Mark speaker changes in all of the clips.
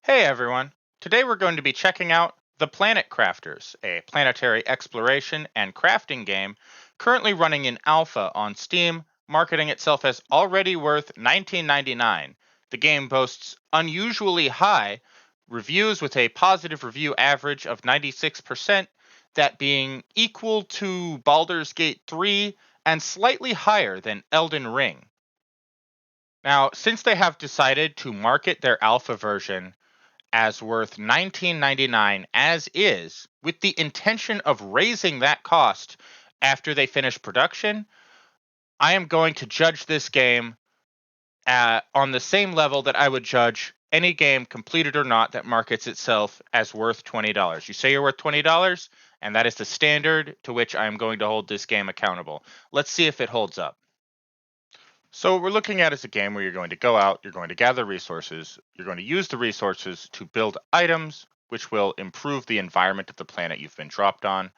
Speaker 1: Hey everyone! Today we're going to be checking out The Planet Crafters, a planetary exploration and crafting game currently running in alpha on Steam, marketing itself as already worth $19.99. The game boasts unusually high reviews with a positive review average of 96%, that being equal to Baldur's Gate 3 and slightly higher than Elden Ring. Now, since they have decided to market their alpha version as worth $19.99 as is, with the intention of raising that cost after they finish production, I am going to judge this game on the same level that I would judge any game, completed or not, that markets itself as worth $20. You say you're worth $20, and that is the standard to which I am going to hold this game accountable. Let's see if it holds up. So what we're looking at is a game where you're going to go out, you're going to gather resources, you're going to use the resources to build items, which will improve the environment of the planet you've been dropped on.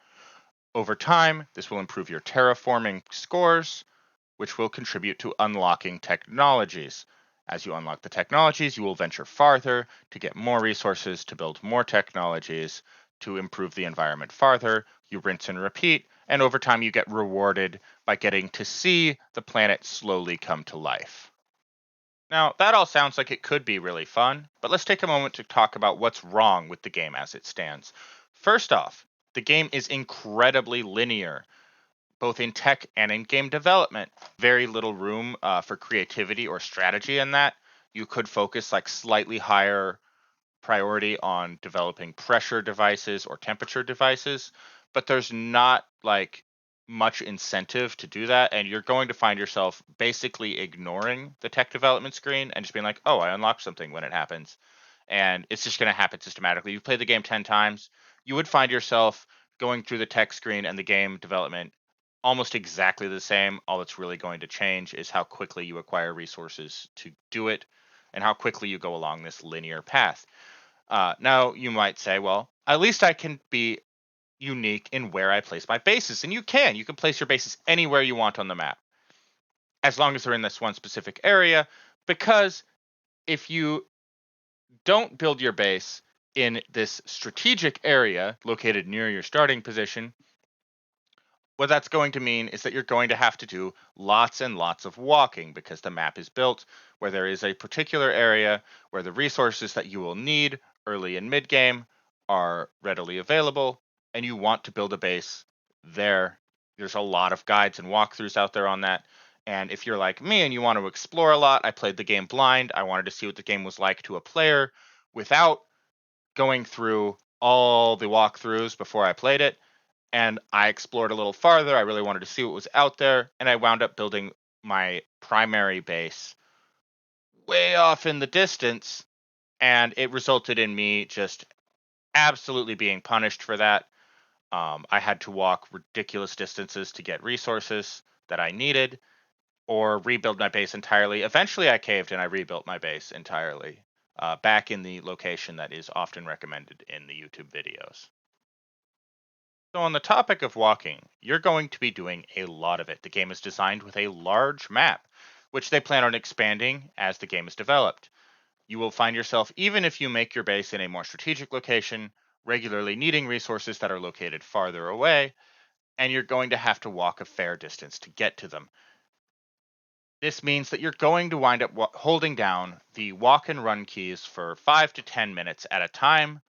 Speaker 1: Over time, this will improve your terraforming scores, which will contribute to unlocking technologies. As you unlock the technologies, you will venture farther to get more resources, to build more technologies, to improve the environment farther. You rinse and repeat, and over time, you get rewarded by getting to see the planet slowly come to life. Now, that all sounds like it could be really fun, but let's take a moment to talk about what's wrong with the game as it stands. First off, the game is incredibly linear, both in tech and in game development. Very little room for creativity or strategy in that. You could focus like slightly higher priority on developing pressure devices or temperature devices, but there's not like much incentive to do that, and you're going to find yourself basically ignoring the tech development screen and just being like, oh, I unlocked something when it happens. And it's just going to happen systematically. You play the game 10 times, you would find yourself going through the tech screen and the game development almost exactly the same. All that's really going to change is how quickly you acquire resources to do it and how quickly you go along this linear path. Now, you might say, well, at least I can be unique in where I place my bases. And you can. You can place your bases anywhere you want on the map, as long as they're in this one specific area. Because if you don't build your base in this strategic area located near your starting position, what that's going to mean is that you're going to have to do lots and lots of walking, because the map is built where there is a particular area where the resources that you will need early and mid game are readily available, and you want to build a base there. There's a lot of guides and walkthroughs out there on that. And if you're like me and you want to explore a lot, I played the game blind. I wanted to see what the game was like to a player without going through all the walkthroughs before I played it, and I explored a little farther. I really wanted to see what was out there, and I wound up building my primary base way off in the distance, and it resulted in me just absolutely being punished for that. I had to walk ridiculous distances to get resources that I needed, or rebuild my base entirely. Eventually, I caved and I rebuilt my base entirely, back in the location that is often recommended in the YouTube videos. So, on the topic of walking, you're going to be doing a lot of it. The game is designed with a large map, which they plan on expanding as the game is developed. You will find yourself, even if you make your base in a more strategic location, regularly needing resources that are located farther away, and you're going to have to walk a fair distance to get to them. This means that you're going to wind up holding down the walk and run keys for 5 to 10 minutes at a time,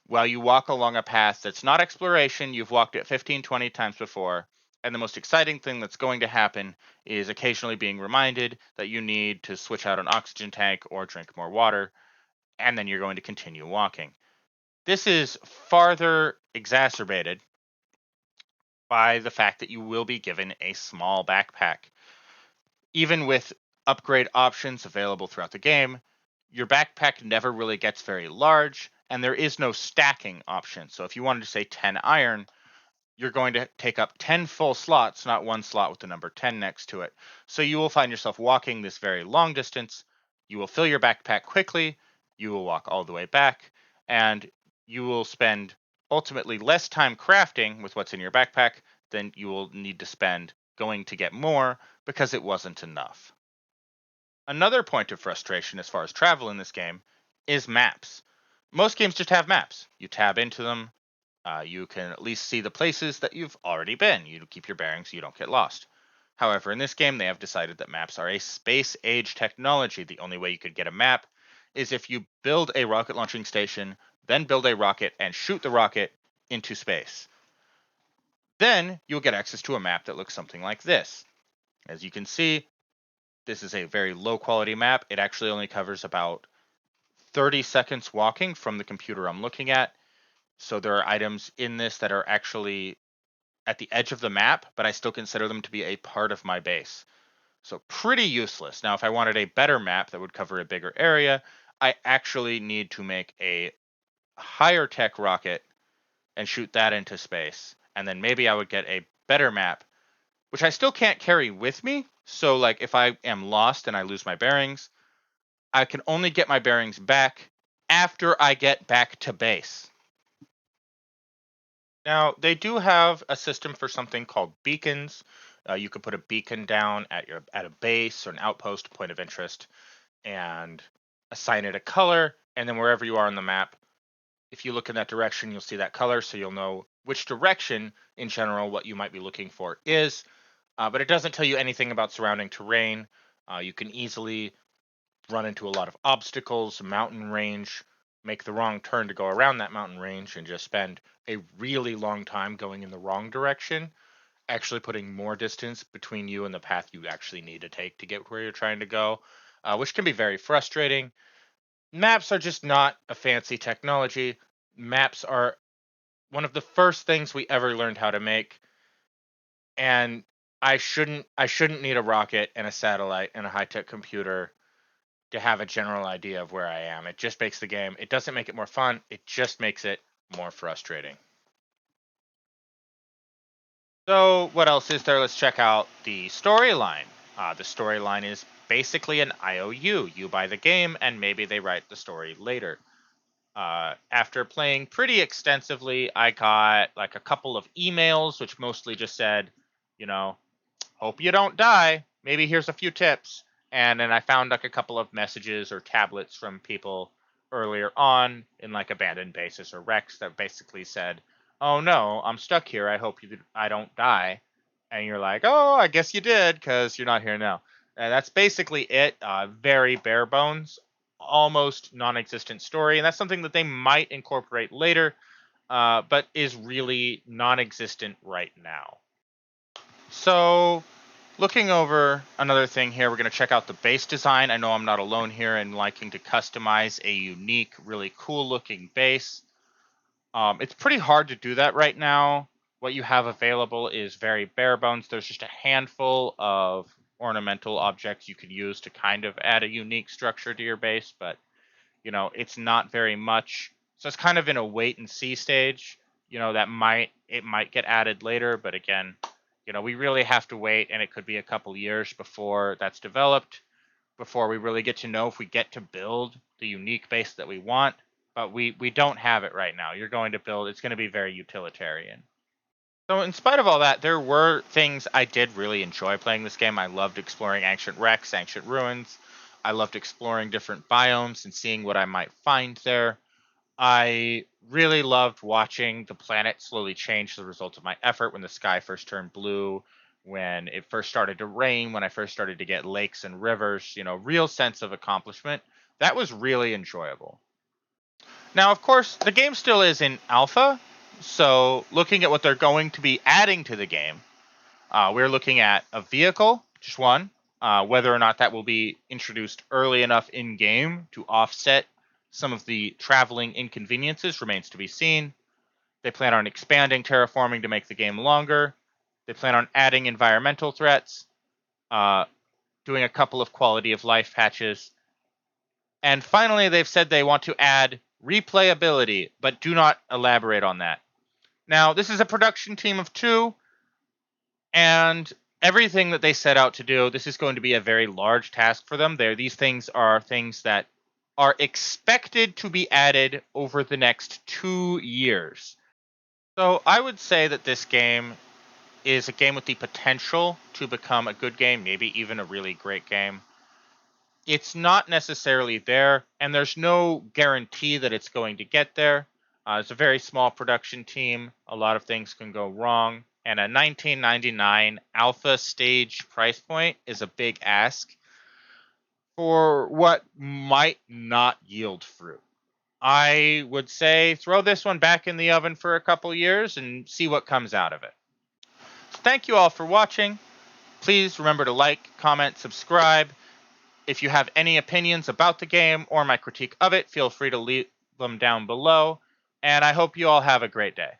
Speaker 1: while you walk along a path that's not exploration. You've walked it 15, 20 times before. And the most exciting thing that's going to happen is occasionally being reminded that you need to switch out an oxygen tank or drink more water, and then you're going to continue walking. This is farther exacerbated by the fact that you will be given a small backpack. Even with upgrade options available throughout the game, your backpack never really gets very large, and there is no stacking option. So if you wanted to say 10 iron, you're going to take up 10 full slots, not one slot with the number 10 next to it. So you will find yourself walking this very long distance. You will fill your backpack quickly. You will walk all the way back, and you will spend ultimately less time crafting with what's in your backpack than you will need to spend going to get more, because it wasn't enough. Another point of frustration as far as travel in this game is maps. Most games just have maps. You tab into them. You can at least see the places that you've already been. You keep your bearings so you don't get lost. However, in this game, they have decided that maps are a space age technology. The only way you could get a map is if you build a rocket launching station, then build a rocket and shoot the rocket into space. Then you'll get access to a map that looks something like this. As you can see, this is a very low quality map. It actually only covers about 30 seconds walking from the computer I'm looking at. So there are items in this that are actually at the edge of the map, but I still consider them to be a part of my base. So pretty useless. Now, if I wanted a better map that would cover a bigger area, I actually need to make a higher tech rocket and shoot that into space. And then maybe I would get a better map, which I still can't carry with me. So, like, if I am lost and I lose my bearings, I can only get my bearings back after I get back to base. Now, they do have a system for something called beacons. You could put a beacon down at a base or an outpost, point of interest, and assign it a color. And then wherever you are on the map, if you look in that direction, you'll see that color, so you'll know which direction, in general, what you might be looking for is. But it doesn't tell you anything about surrounding terrain. You can easily run into a lot of obstacles, mountain range, make the wrong turn to go around that mountain range, and just spend a really long time going in the wrong direction, actually putting more distance between you and the path you actually need to take to get where you're trying to go, which can be very frustrating. Maps are just not a fancy technology. Maps are one of the first things we ever learned how to make, and I shouldn't need a rocket and a satellite and a high-tech computer to have a general idea of where I am. It just makes the game, it doesn't make it more fun, it just makes it more frustrating. So, what else is there? Let's check out the storyline. The storyline is basically an IOU. You buy the game, and maybe they write the story later. After playing pretty extensively, I got like a couple of emails, which mostly just said, you know, hope you don't die. Maybe here's a few tips. And then I found like a couple of messages or tablets from people earlier on in like abandoned bases or wrecks that basically said, "Oh no, I'm stuck here. I don't die." And you're like, "Oh, I guess you did because you're not here now." And that's basically it. Very bare bones, almost non-existent story, and that's something that they might incorporate later, but is really non-existent right now. So looking over another thing here, we're going to check out the base design. I know I'm not alone here in liking to customize a unique, really cool looking base. It's pretty hard to do that right now. What you have available is very bare bones. There's just a handful of ornamental objects you could use to kind of add a unique structure to your base, but it's not very much. So it's kind of in a wait and see stage. That might get added later, but again, we really have to wait, and it could be a couple years before that's developed, before we really get to know if we get to build the unique base that we want. But we don't have it right now. You're going to build, it's going to be very utilitarian. So in spite of all that, there were things I did really enjoy playing this game. I loved exploring ancient wrecks, ancient ruins. I loved exploring different biomes and seeing what I might find there. I really loved watching the planet slowly change as a result of my effort when the sky first turned blue, when it first started to rain, when I first started to get lakes and rivers, real sense of accomplishment. That was really enjoyable. Now, of course, the game still is in alpha, so looking at what they're going to be adding to the game, we're looking at a vehicle, just one. Whether or not that will be introduced early enough in game to offset some of the traveling inconveniences remains to be seen. They plan on expanding terraforming to make the game longer. They plan on adding environmental threats, uh, doing a couple of quality of life patches. And finally, they've said they want to add replayability, but do not elaborate on that. Now, this is a production team of two, and everything that they set out to do, this is going to be a very large task for them. These things are things that are expected to be added over the next 2 years. So I would say that this game is a game with the potential to become a good game, maybe even a really great game. It's not necessarily there, and there's no guarantee that it's going to get there. It's a very small production team. A lot of things can go wrong, and a 1999 alpha stage price point is a big ask for what might not yield fruit. I would say throw this one back in the oven for a couple years and see what comes out of it. So thank you all for watching. Please remember to like, comment, subscribe. If you have any opinions about the game or my critique of it, feel free to leave them down below. And I hope you all have a great day.